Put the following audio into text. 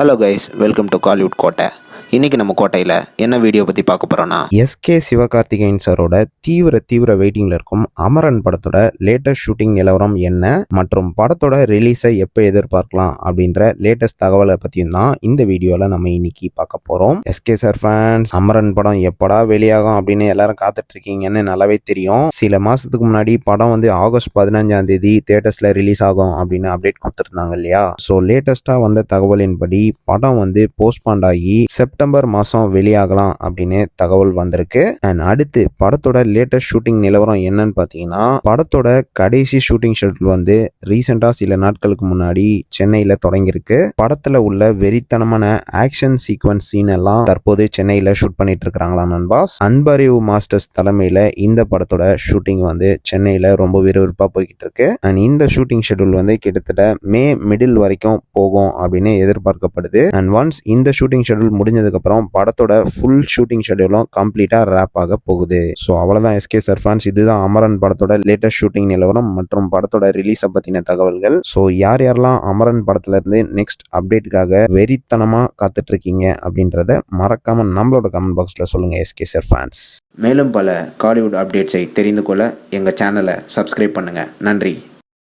Hello guys, welcome to Kollywood கோட்டை. இன்றைக்கி நம்ம கோட்டையில் என்ன வீடியோ பற்றி பார்க்க போகிறோன்னா, எஸ்கே சிவகார்த்திகேயன் சாரோட தீவிர வெயிட்டிங்கில் இருக்கும் அமரன் படத்தோட லேட்டஸ்ட் ஷூட்டிங் நிலவரம் என்ன மற்றும் படத்தோட ரிலீஸை எப்போ எதிர்பார்க்கலாம் அப்படின்ற லேட்டஸ்ட் தகவலை பற்றியும் தான் இந்த வீடியோவில் நம்ம இன்னைக்கு பார்க்க போகிறோம். எஸ்கே சார் ஃபேன்ஸ், அமரன் படம் எப்படா வெளியாகும் அப்படின்னு எல்லாரும் காத்துட்டு இருக்கீங்கன்னு நல்லாவே தெரியும். சில மாதத்துக்கு முன்னாடி படம் ஆகஸ்ட் 15ஆம் தேதி தியேட்டர்ஸில் ரிலீஸ் ஆகும் அப்படின்னு அப்டேட் கொடுத்துருந்தாங்க இல்லையா? ஸோ லேட்டஸ்ட்டாக வந்த தகவலின்படி படம் போஸ்ட்பாண்ட் ஆகி செப்டம்பர் மாதம் வெளியாகலாம் அப்படின்னு தகவல் வந்திருக்கு. அண்ட் அடுத்து படத்தோட லேட்டஸ்ட் ஷூட்டிங் நிலவரம் என்னன்னு பார்த்தீங்கன்னா, படத்தோட கடைசி ஷூட்டிங் ஷெட்யூல் ரீசெண்டாக சில நாட்களுக்கு முன்னாடி சென்னையில் தொடங்கியிருக்கு. படத்தில் உள்ள வெறித்தனமான ஆக்ஷன் சீக்வன்ஸ் சீன் எல்லாம் தற்போது சென்னையில் ஷூட் பண்ணிட்டு இருக்கிறாங்களா நண்பாஸ். அன்பறிவு மாஸ்டர்ஸ் தலைமையில் இந்த படத்தோட ஷூட்டிங் சென்னையில் ரொம்ப விறுவிறுப்பாக போய்கிட்டு இருக்கு. அண்ட் இந்த ஷூட்டிங் ஷெட்யூல் கிட்டத்தட்ட மே மிடில் வரைக்கும் போகும் அப்படின்னு எதிர்பார்க்கப்படுது. அண்ட் ஒன்ஸ் இந்த ஷூட்டிங் ஷெட்யூல் முடிஞ்சதுக்கு அப்புறம் படத்தோட ஃபுல் ஷூட்டிங் ஷெட்யூலும் கம்ப்ளீட்டா ரேப் ஆக போகுது. ஸோ அவ்வளவுதான் எஸ்கே சார் ஃபேன்ஸ், இதுதான் அமரன் படத்தோட லேட்டஸ்ட் ஷூட்டிங் நிலவரம் மற்றும் படத்தோட ரிலீஸை பத்தின தகவல்கள். ஸோ யாரெல்லாம் அமரன் படத்துல இருந்து நெக்ஸ்ட் அப்டேட்டுக்காக வெறித்தனமா காத்துட்டு இருக்கீங்க அப்படின்றத மறக்காம நம்மளோட கமெண்ட் பாக்ஸ்ல சொல்லுங்க எஸ்கே சார் ஃபேன்ஸ். மேலும் பல காலிவுட் அப்டேட்ஸை தெரிந்து கொள்ள எங்கள் சேனலை சப்ஸ்கிரைப் பண்ணுங்கள். நன்றி.